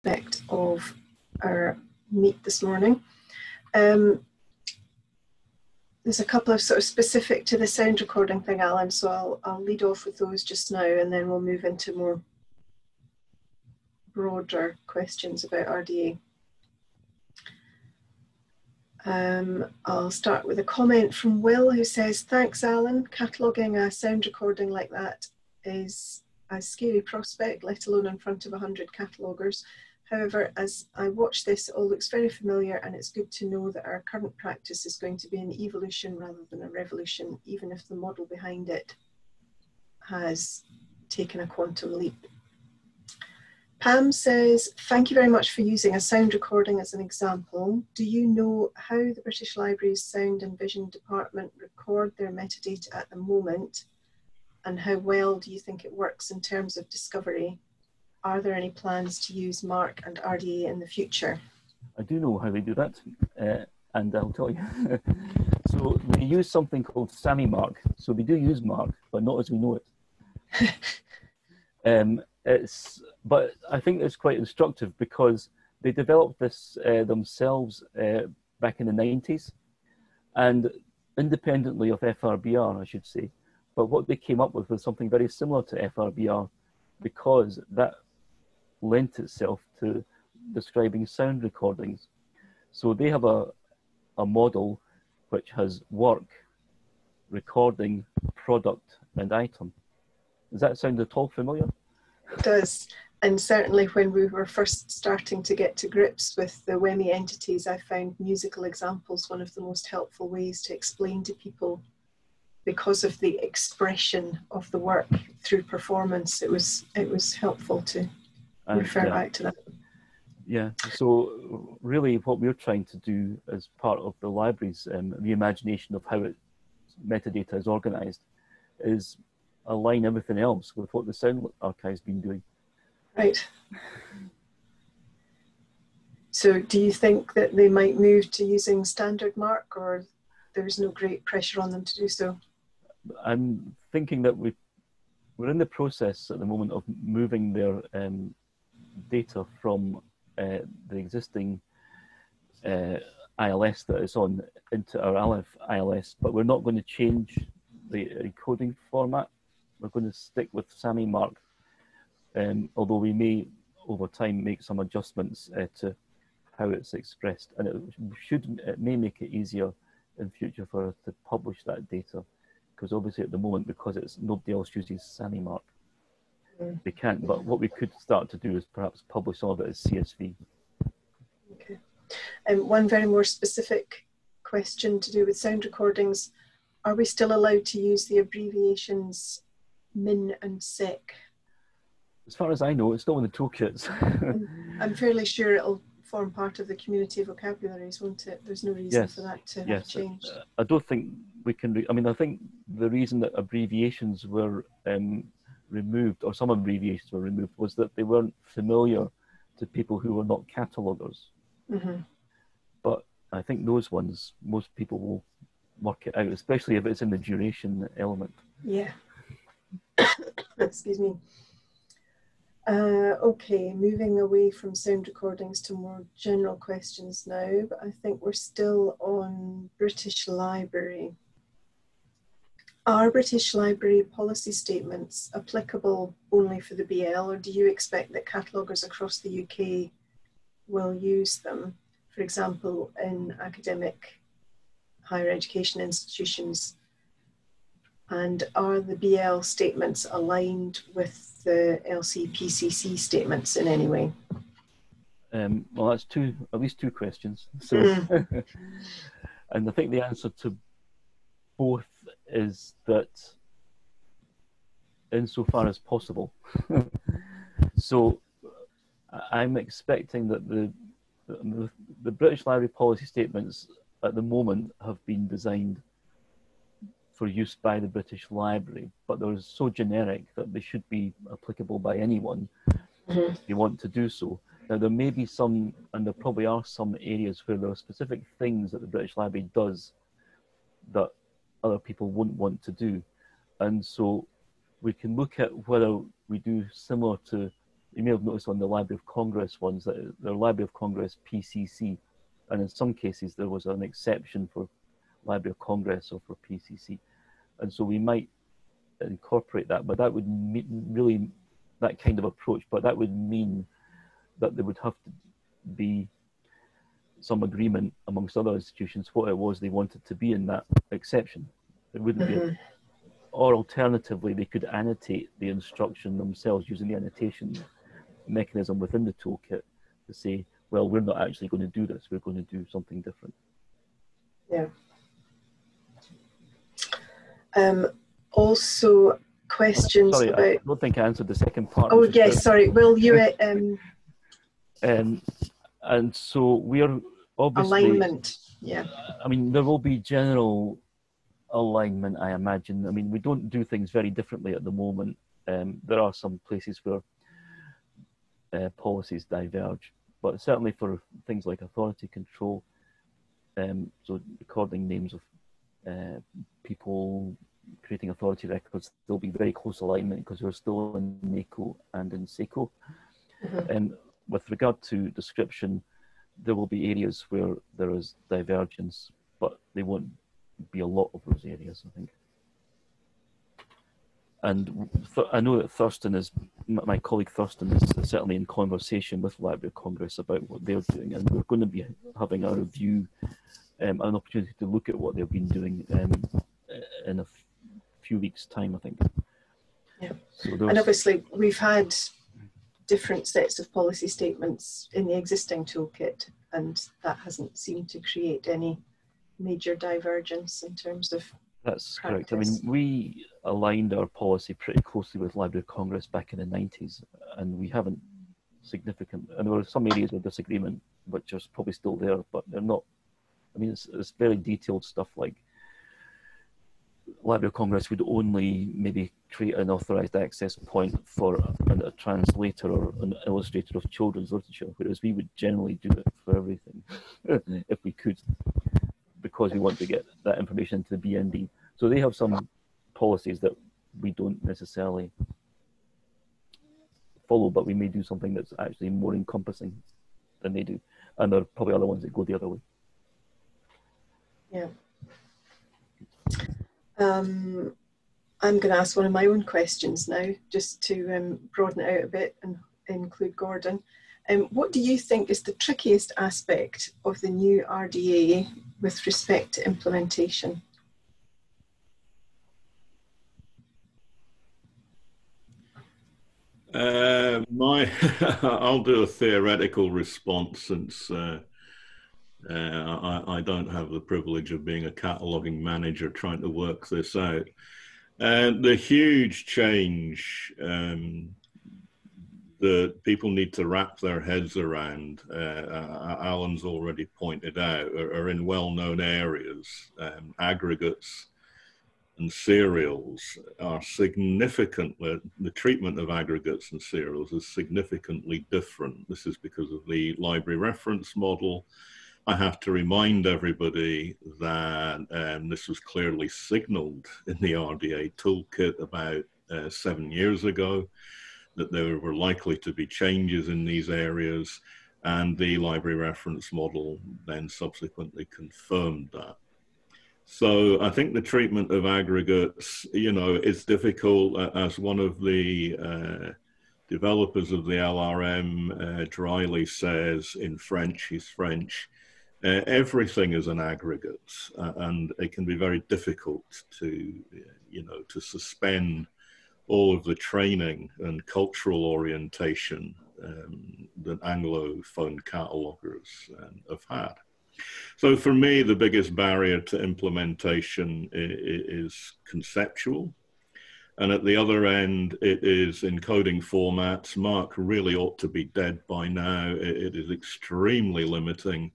aspect of our meet this morning. There's a couple of sort of specific to the sound recording thing, Alan, so I'll lead off with those just now, and then we'll move into more broader questions about RDA. I'll start with a comment from Will, who says, thanks, Alan. Cataloguing a sound recording like that is a scary prospect, let alone in front of 100 cataloguers. However, as I watch this, it all looks very familiar, and it's good to know that our current practice is going to be an evolution rather than a revolution, even if the model behind it has taken a quantum leap. Pam says, thank you very much for using a sound recording as an example. Do you know how the British Library's Sound and Vision Department record their metadata at the moment? And how well do you think it works in terms of discovery? Are there any plans to use MARC and RDA in the future? I do know how they do that, and I'll tell you. So they use something called SAMI MARC. So they do use MARC, but not as we know it. But I think it's quite instructive because they developed this themselves back in the 90s, and independently of FRBR, I should say. But what they came up with was something very similar to FRBR, because that lent itself to describing sound recordings. So they have a model which has work, recording, product, and item. Does that sound at all familiar? It does. And certainly when we were first starting to get to grips with the WEMI entities, I found musical examples one of the most helpful ways to explain to people, because of the expression of the work through performance. It was helpful to refer back to that. Yeah, so really what we're trying to do as part of the library's reimagination of how metadata is organized is align everything else with what the Sound Archive's been doing. Right. So do you think that they might move to using standard MARC, or there's no great pressure on them to do so? I'm thinking that we're in the process at the moment of moving their data from the existing ILS that is on into our Aleph ILS, but we're not going to change the encoding format. We're going to stick with SAMI MARC, although we may over time make some adjustments to how it's expressed, and it may make it easier in future for us to publish that data, because obviously at the moment, because nobody else uses SAMI MARC, they can't. But what we could start to do is perhaps publish all of it as CSV. Okay. One very more specific question to do with sound recordings: are we still allowed to use the abbreviations MIN and SEC? As far as I know, it's still in the toolkits. I'm fairly sure it'll form part of the community vocabularies, won't it? There's no reason for that to have changed. I don't think we can, I mean, I think the reason that abbreviations were removed, or some abbreviations were removed, was that they weren't familiar to people who were not cataloguers. But I think those ones, most people will work it out, especially if it's in the duration element. Yeah. Excuse me. Okay, moving away from sound recordings to more general questions now, but I think we're still on British Library. Are British Library policy statements applicable only for the BL, or do you expect that cataloguers across the UK will use them, for example, in academic higher education institutions? And are the BL statements aligned with the LCPCC statements in any way? Well, that's at least two questions. So, and I think the answer to both is that insofar as possible. So I'm expecting that the British Library policy statements at the moment have been designed for use by the British Library, but they're so generic that they should be applicable by anyone if they want to do so. Now, there may be some, and there probably are some areas where there are specific things that the British Library does that other people wouldn't want to do. And so we can look at whether we do similar to you may have noticed on the Library of Congress ones that they're Library of Congress PCC, and in some cases there was an exception for Library of Congress or for PCC, and so we might incorporate that, but that would really, that kind of approach, but that would mean that there would have to be some agreement amongst other institutions what it was they wanted to be in that exception. It wouldn't be, or alternatively, they could annotate the instruction themselves using the annotation mechanism within the toolkit to say, well, we're not actually going to do this, we're going to do something different. Yeah. Also, questions sorry, about... I don't think I answered the second part. Oh, yes, sorry. Will you... and so we're obviously... Alignment, yeah. I mean, there will be general alignment, I imagine. I mean, we don't do things very differently at the moment. There are some places where policies diverge, but certainly for things like authority control, so recording names of people, creating authority records, there'll be very close alignment because we're still in NACO and in SACO. With regard to description, there will be areas where there is divergence, but they won't be a lot of those areas, I think. And I know that Thurston is, my colleague Thurston is certainly in conversation with Library of Congress about what they're doing, and we're going to be having a review, an opportunity to look at what they've been doing in a few weeks' time, I think. Yeah, so and obviously we've had different sets of policy statements in the existing toolkit, and that hasn't seemed to create any major divergence in terms of That's practice. correct. I mean, we aligned our policy pretty closely with Library of Congress back in the 90s, and we haven't significant, and there were some areas of disagreement, which are probably still there, but they're not, I mean, it's very detailed stuff like Library of Congress would only maybe create an authorized access point for a translator or an illustrator of children's literature, whereas we would generally do it for everything, if we could, because we want to get that information into the BND. So they have some policies that we don't necessarily follow, but we may do something that's actually more encompassing than they do. And there are probably other ones that go the other way. Yeah. I'm going to ask one of my own questions now, just to broaden it out a bit and include Gordon. What do you think is the trickiest aspect of the new RDA with respect to implementation? I'll do a theoretical response since I don't have the privilege of being a cataloging manager trying to work this out. The huge change that people need to wrap their heads around, Alan's already pointed out, are in well-known areas. Aggregates and serials are significantly, the treatment of aggregates and serials is significantly different. This is because of the library reference model. I have to remind everybody that this was clearly signaled in the RDA toolkit about 7 years ago, that there were likely to be changes in these areas, and the library reference model then subsequently confirmed that. So I think the treatment of aggregates, you know, is difficult. As one of the developers of the LRM dryly says in French, he's French, everything is an aggregate, and it can be very difficult to, you know, to suspend all of the training and cultural orientation that Anglophone catalogers have had. So for me, the biggest barrier to implementation is conceptual. And at the other end, it is encoding formats. Mark really ought to be dead by now. It is extremely limiting.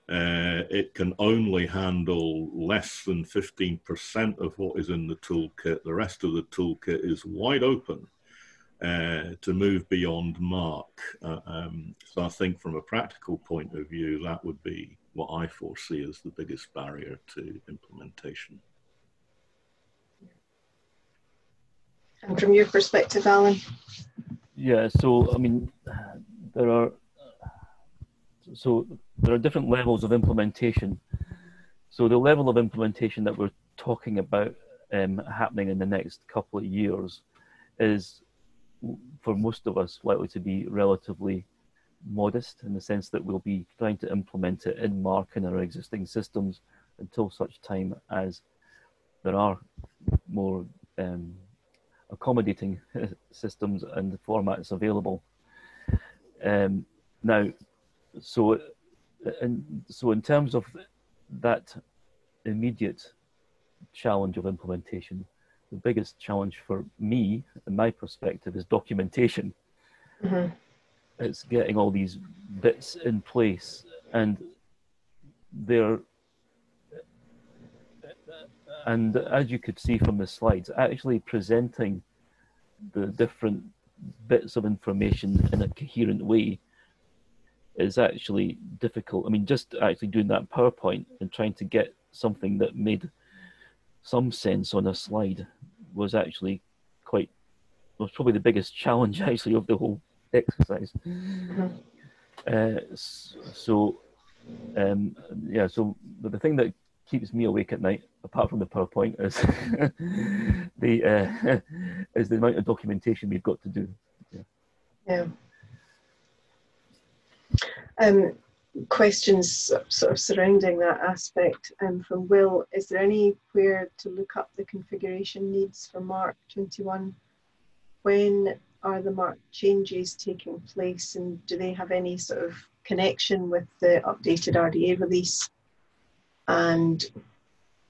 It can only handle less than 15% of what is in the toolkit. The rest of the toolkit is wide open to move beyond Mark. So I think from a practical point of view, that would be what I foresee as the biggest barrier to implementation. And from your perspective, Alan? Yeah, so I mean, there are different levels of implementation. So the level of implementation that we're talking about happening in the next couple of years is, for most of us, likely to be relatively modest, in the sense that we'll be trying to implement it in Mark in our existing systems until such time as there are more accommodating systems and formats available. Now, so in terms of that immediate challenge of implementation, the biggest challenge for me, in my perspective, is documentation. Mm-hmm. It's getting all these bits in place, and as you could see from the slides, actually presenting the different bits of information in a coherent way is actually difficult. I mean, just actually doing that PowerPoint and trying to get something that made some sense on a slide was probably the biggest challenge actually of the whole exercise. Mm-hmm. So the thing that keeps me awake at night, apart from the PowerPoint, is is the amount of documentation we've got to do. Yeah. Questions sort of surrounding that aspect from Will. Is there anywhere to look up the configuration needs for Mark 21? When are the Mark changes taking place, and do they have any sort of connection with the updated RDA release? And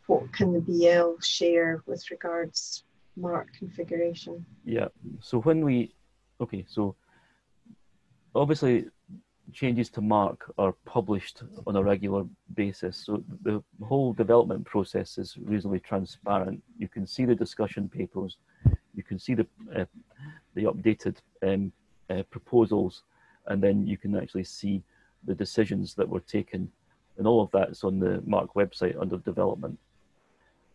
what can the BL share with regards Mark configuration? Yeah, so so obviously changes to Mark are published on a regular basis. So the whole development process is reasonably transparent. You can see the discussion papers, you can see the updated proposals, and then you can actually see the decisions that were taken. And all of that is on the Mark website under development,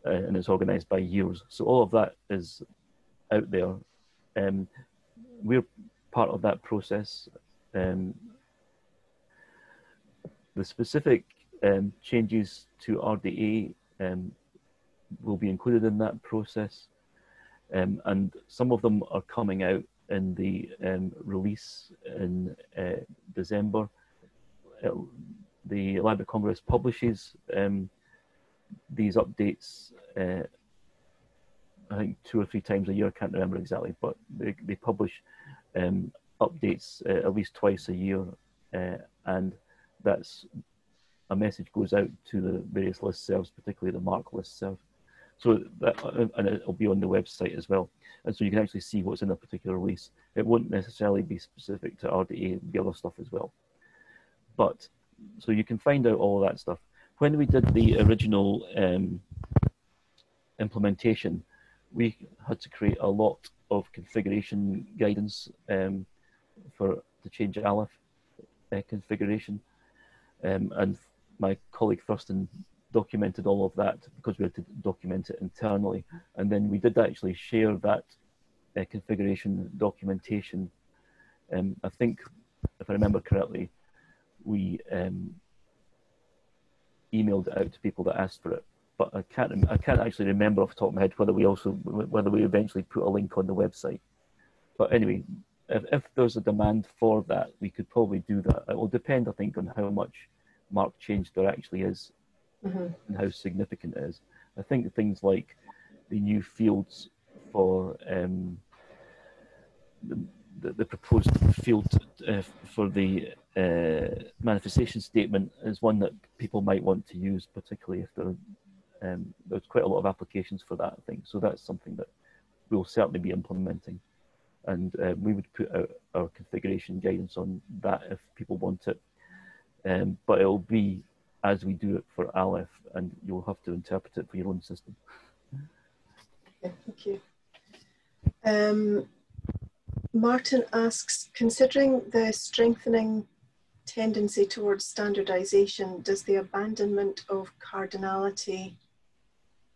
and it's organized by years. So all of that is out there. We're part of that process. The specific changes to RDA will be included in that process, and some of them are coming out in the release in December. The Library of Congress publishes these updates, I think 2 or 3 times a year, I can't remember exactly, but they publish updates at least twice a year, and that's a message goes out to the various listservs, particularly the Mark listserv. So and it'll be on the website as well. And so you can actually see what's in a particular release. It won't necessarily be specific to RDA, the other stuff as well. But, so you can find out all of that stuff. When we did the original implementation, we had to create a lot of configuration guidance to change Aleph configuration. And my colleague Thurston documented all of that because we had to document it internally. And then we did actually share that configuration documentation. I think, if I remember correctly, we emailed it out to people that asked for it. But I can't actually remember off the top of my head whether we eventually put a link on the website. But anyway, if there's a demand for that, we could probably do that. It will depend, I think, on how much Mark change there actually is, and how significant it is. I think things like the new fields for the proposed field for the manifestation statement is one that people might want to use, particularly if there's quite a lot of applications for that thing. So that's something that we'll certainly be implementing. And we would put out our configuration guidance on that if people want it. But it'll be as we do it for Aleph, and you'll have to interpret it for your own system. Okay, thank you. Martin asks, considering the strengthening tendency towards standardization, does the abandonment of cardinality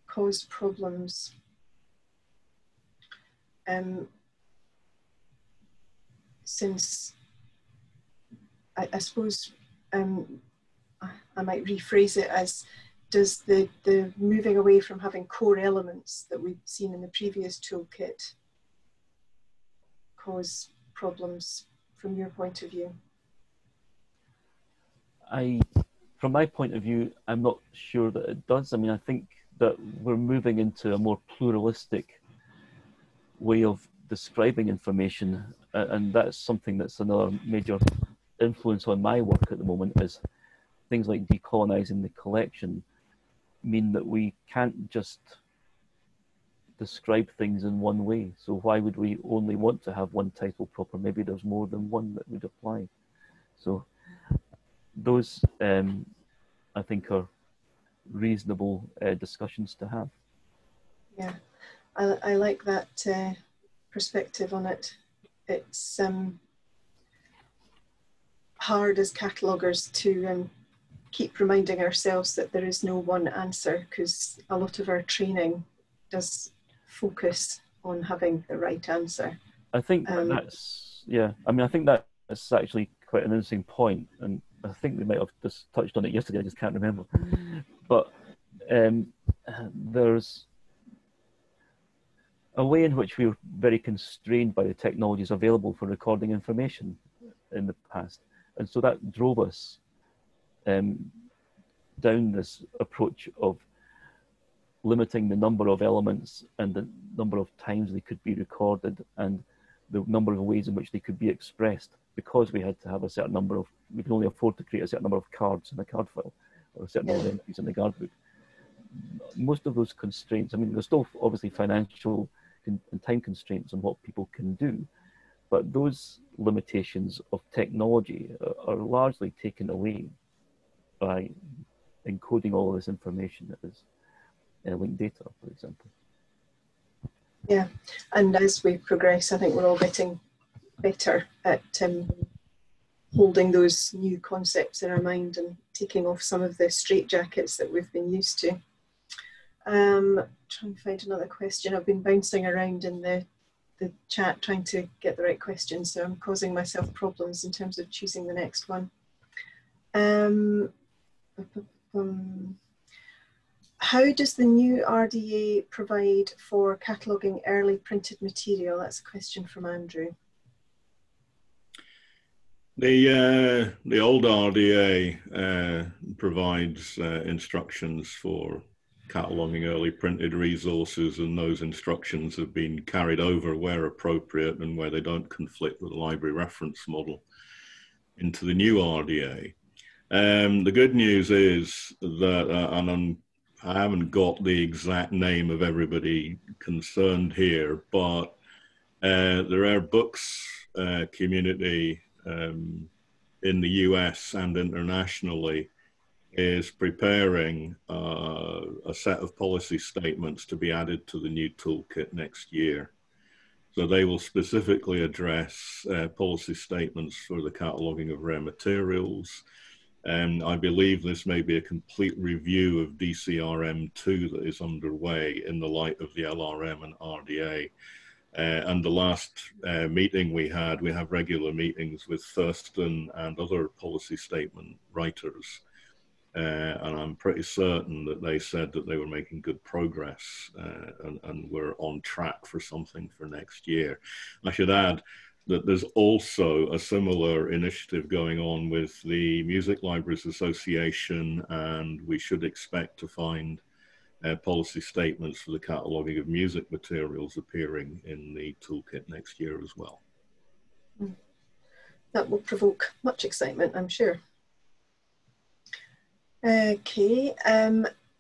cause problems? since I suppose I might rephrase it as, does the moving away from having core elements that we've seen in the previous toolkit cause problems from your point of view? From my point of view, I'm not sure that it does. I mean, I think that we're moving into a more pluralistic way of describing information, and that's something that's another major influence on my work at the moment, is things like decolonizing the collection mean that we can't just describe things in one way. So why would we only want to have one title proper? Maybe there's more than one that would apply. So those, I think, are reasonable discussions to have. Yeah, I like that perspective on it. It's hard as cataloguers to keep reminding ourselves that there is no one answer, because a lot of our training does focus on having the right answer. I think that's, yeah, I mean, I think that's actually quite an interesting point, and I think we might have just touched on it yesterday, I just can't remember. But there's a way in which we were very constrained by the technologies available for recording information in the past. And so that drove us down this approach of limiting the number of elements and the number of times they could be recorded and the number of ways in which they could be expressed, because we had to have a certain number of, we can only afford to create a certain number of cards in a card file or a certain number of entries in the guard book. Most of those constraints, I mean, there's still obviously financial and time constraints on what people can do, but those limitations of technology are largely taken away by encoding all of this information that is linked data, for example. Yeah, and as we progress, I think we're all getting better at holding those new concepts in our mind and taking off some of the straitjackets that we've been used to. Trying to find another question. I've been bouncing around in the chat trying to get the right question, so I'm causing myself problems in terms of choosing the next one. How does the new RDA provide for cataloguing early printed material? That's a question from Andrew. The old RDA provides instructions for cataloguing early printed resources, and those instructions have been carried over where appropriate and where they don't conflict with the library reference model into the new RDA. The good news is that, I haven't got the exact name of everybody concerned here, but the rare books community in the US and internationally is preparing a set of policy statements to be added to the new toolkit next year. So they will specifically address policy statements for the cataloguing of rare materials. And I believe this may be a complete review of DCRM2 that is underway in the light of the LRM and RDA. And the last meeting we have regular meetings with Thurston and other policy statement writers. And I'm pretty certain that they said that they were making good progress and were on track for something for next year. I should add that there's also a similar initiative going on with the Music Libraries Association, and we should expect to find policy statements for the cataloguing of music materials appearing in the toolkit next year as well. That will provoke much excitement, I'm sure. Okay,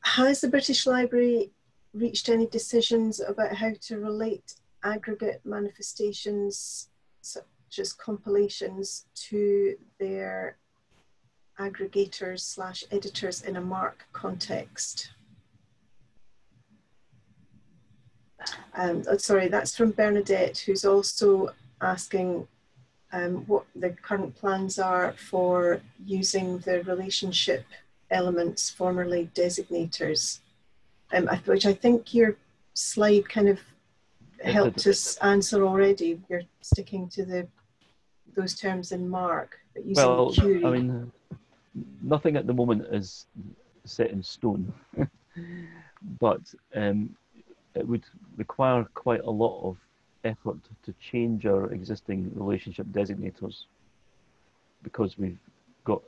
has the British Library reached any decisions about how to relate aggregate manifestations such as compilations to their aggregators / editors in a MARC context? Sorry, that's from Bernadette, who's also asking what the current plans are for using the relationship elements, formerly designators, which I think your slide kind of helped us answer already. You're sticking to the those terms in Mark, but using Well, the query? I mean, nothing at the moment is set in stone, but it would require quite a lot of effort to change our existing relationship designators, because we've got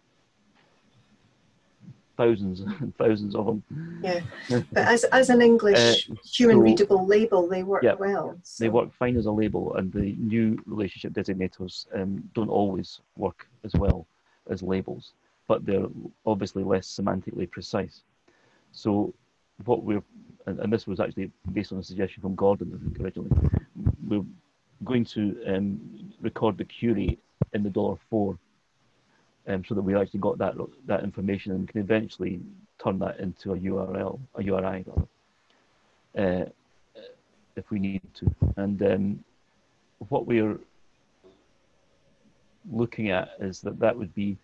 thousands and thousands of them. Yeah, but as an English human readable label, they work well. So. They work fine as a label, and the new relationship designators don't always work as well as labels, but they're obviously less semantically precise. So what we're, and this was actually based on a suggestion from Gordon, I think, originally, we're going to record the query in the $4, so that we actually got that information and can eventually turn that into a URL, a URI rather, if we need to. And what we're looking at is that would be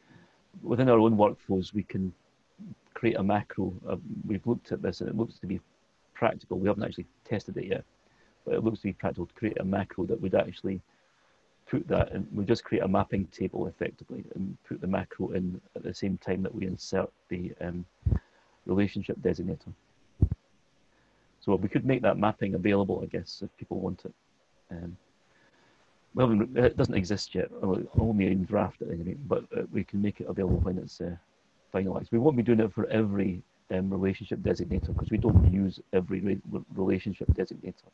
within our own workflows. We can create a macro. We've looked at this and it looks to be practical. We haven't actually tested it yet, but it looks to be practical to create a macro that would actually put that in. We just create a mapping table effectively and put the macro in at the same time that we insert the relationship designator. So we could make that mapping available, I guess, if people want it. It doesn't exist yet, only in draft at any rate, but we can make it available when it's finalized. We won't be doing it for every relationship designator, because we don't use every relationship designator.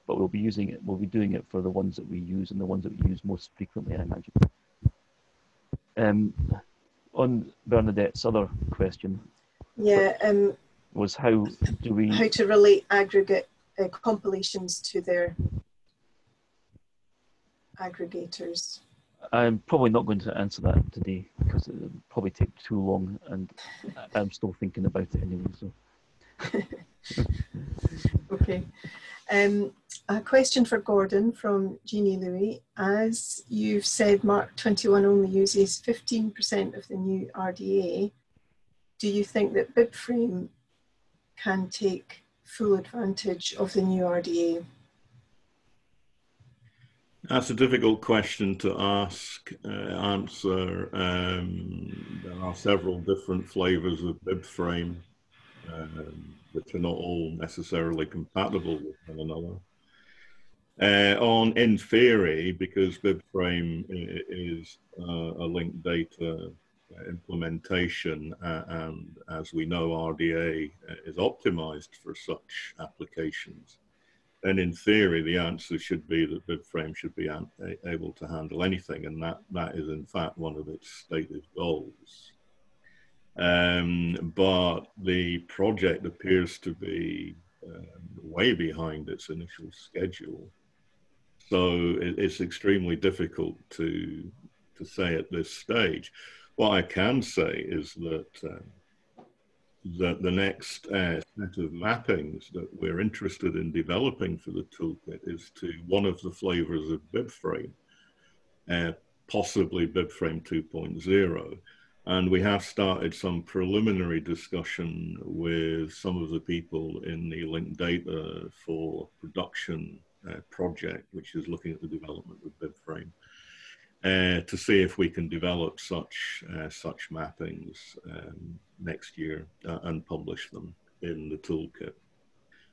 But we'll be using it. We'll be doing it for the ones that we use and the ones that we use most frequently, I imagine. On Bernadette's other question, was how to relate aggregate compilations to their aggregators. I'm probably not going to answer that today because it would probably take too long, and I'm still thinking about it anyway. So. Okay. A question for Gordon from Jeannie Louis. As you've said, Mark 21 only uses 15% of the new RDA. Do you think that Bibframe can take full advantage of the new RDA? That's a difficult question to answer. There are several different flavors of Bibframe, which are not all necessarily compatible with one another. In theory, because Bibframe is a linked data implementation, and as we know, RDA is optimized for such applications, then in theory, the answer should be that Bibframe should be able to handle anything, and that is in fact one of its stated goals. But the project appears to be way behind its initial schedule. So it's extremely difficult to say at this stage. What I can say is that the next set of mappings that we're interested in developing for the toolkit is to one of the flavors of Bibframe, possibly Bibframe 2.0. And we have started some preliminary discussion with some of the people in the linked data for production project, which is looking at the development of Bibframe, to see if we can develop such mappings next year and publish them in the toolkit.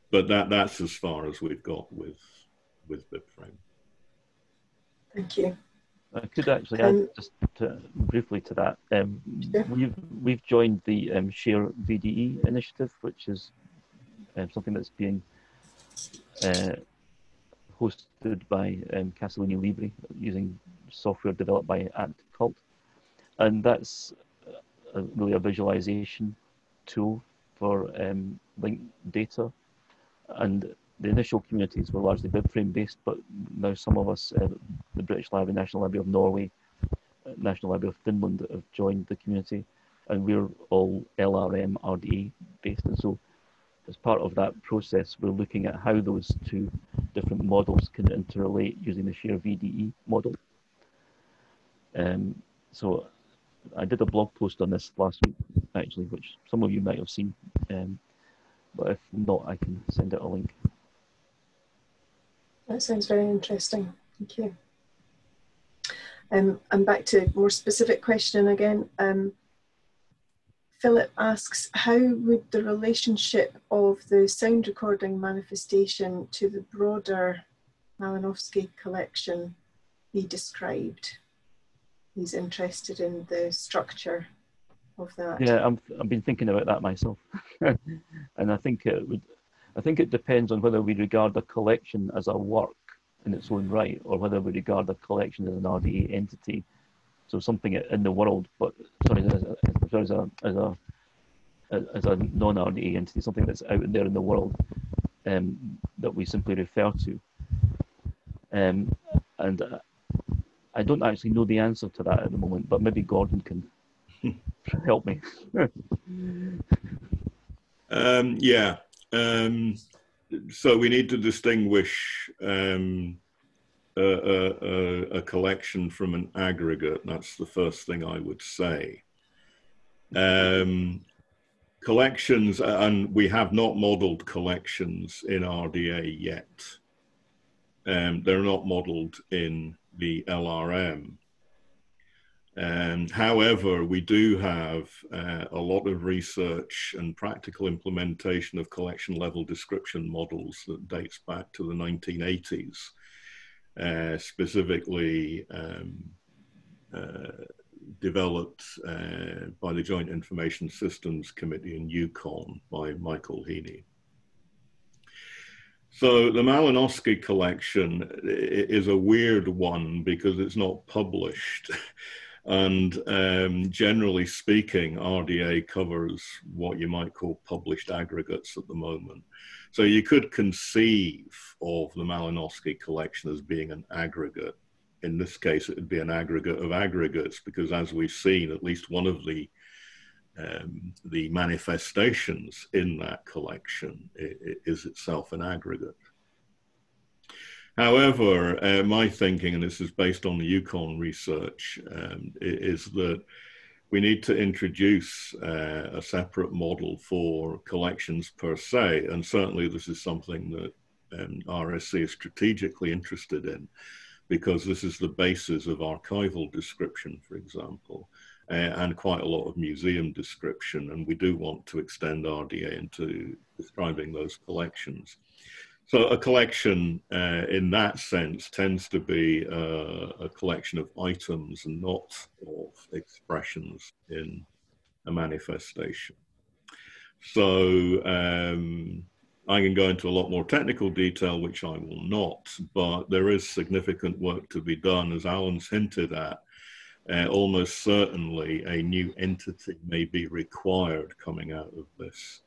But that's as far as we've got with Bibframe. Thank you. I could actually add just briefly to that. We've joined the Share VDE initiative, which is something that's being hosted by Castellini Libri using software developed by ActCult, and that's really a visualization tool for linked data. And the initial communities were largely Bibframe based, but now some of us, the British Library, National Library of Norway, National Library of Finland, have joined the community, and we're all LRM RDA based. And so as part of that process, we're looking at how those two different models can interrelate using the Share VDE model. So I did a blog post on this last week, actually, which some of you might have seen, but if not, I can send out a link. That sounds very interesting. Thank you. And back to more specific question again. Philip asks, how would the relationship of the sound recording manifestation to the broader Malinowski collection be described? He's interested in the structure of that. Yeah, I've been thinking about that myself, and I think it depends on whether we regard a collection as a work in its own right, or whether we regard a collection as an RDA entity, so something in the world, but sorry, as a non-RDA entity, something that's out there in the world that we simply refer to. And I don't actually know the answer to that at the moment, but maybe Gordon can help me. Yeah. So we need to distinguish a collection from an aggregate. That's the first thing I would say. Collections, and we have not modeled collections in RDA yet. They're not modeled in the LRM. However, we do have a lot of research and practical implementation of collection level description models that dates back to the 1980s, specifically developed by the Joint Information Systems Committee in Yukon by Michael Heaney. So the Malinowski collection is a weird one because it's not published. And generally speaking, RDA covers what you might call published aggregates at the moment. So you could conceive of the Malinowski collection as being an aggregate. In this case, it would be an aggregate of aggregates, because as we've seen, at least one of the manifestations in that collection is itself an aggregate. However, my thinking, and this is based on the Yukon research, is that we need to introduce a separate model for collections per se, and certainly this is something that RSC is strategically interested in, because this is the basis of archival description, for example, and quite a lot of museum description, and we do want to extend RDA into describing those collections. So a collection in that sense tends to be a collection of items and not of expressions in a manifestation. So I can go into a lot more technical detail, which I will not, but there is significant work to be done, as Alan's hinted at. Almost certainly a new entity may be required coming out of this.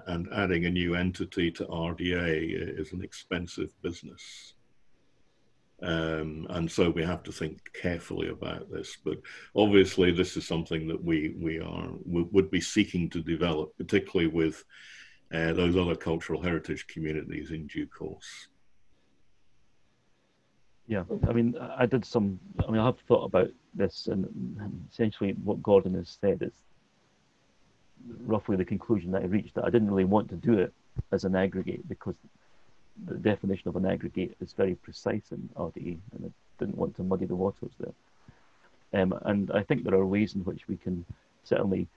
And adding a new entity to RDA is an expensive business. And so we have to think carefully about this. But obviously, this is something that we would be seeking to develop, particularly with those other cultural heritage communities in due course. Yeah, I mean, I have thought about this, and essentially what Gordon has said is roughly the conclusion that I reached, that I didn't really want to do it as an aggregate, because the definition of an aggregate is very precise in RDA, and I didn't want to muddy the waters there. And I think there are ways in which we can certainly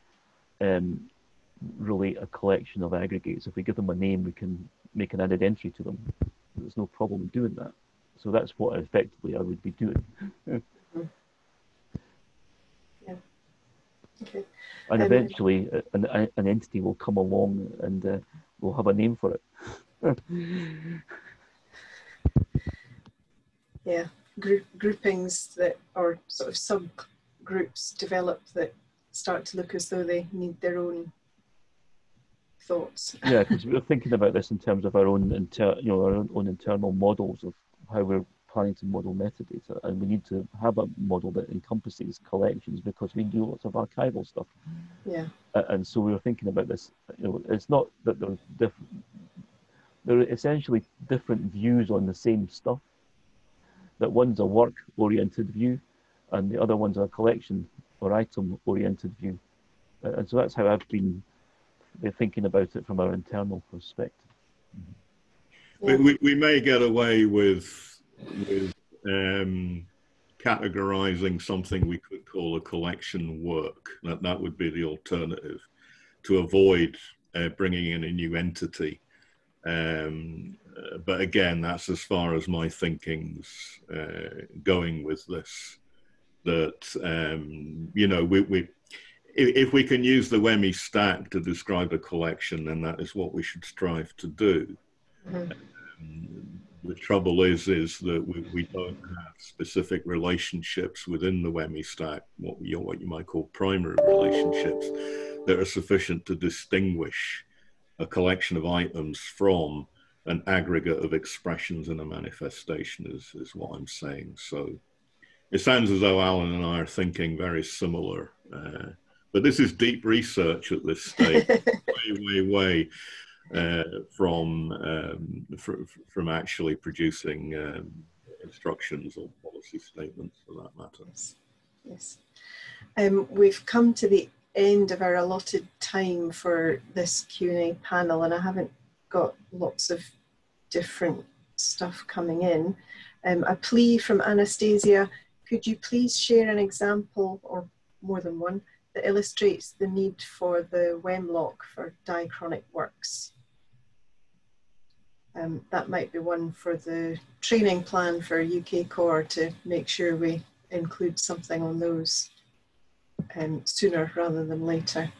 relate a collection of aggregates. If we give them a name, we can make an added entry to them. There's no problem doing that. So that's what effectively I would be doing. Yeah. Okay. And eventually an entity will come along and we'll have a name for it. Yeah, groupings that, or sort of subgroups develop that start to look as though they need their own thoughts. Yeah, because we're thinking about this in terms of our own internal models of how we're planning to model metadata, and we need to have a model that encompasses collections, because we do lots of archival stuff. Yeah. And so we were thinking about this. It's not that there are essentially different views on the same stuff. That one's a work-oriented view, and the other one's a collection or item-oriented view. And so that's how I've been thinking about it from our internal perspective. Yeah. We may get away with categorizing something we could call a collection work. That would be the alternative, to avoid bringing in a new entity. But again, that's as far as my thinking's going with this. That you know, if we can use the WEMI stack to describe a collection, then that is what we should strive to do. The trouble is that we don't have specific relationships within the WEMI stack, what you might call primary relationships, that are sufficient to distinguish a collection of items from an aggregate of expressions in a manifestation, is what I'm saying. So it sounds as though Alan and I are thinking very similar, but this is deep research at this stage, way from actually producing instructions or policy statements, for that matter. Yes. We've come to the end of our allotted time for this Q&A panel, and I haven't got lots of different stuff coming in. A plea from Anastasia: could you please share an example, or more than one, that illustrates the need for the WEMLOC for diachronic works? That might be one for the training plan for UK Core, to make sure we include something on those sooner rather than later.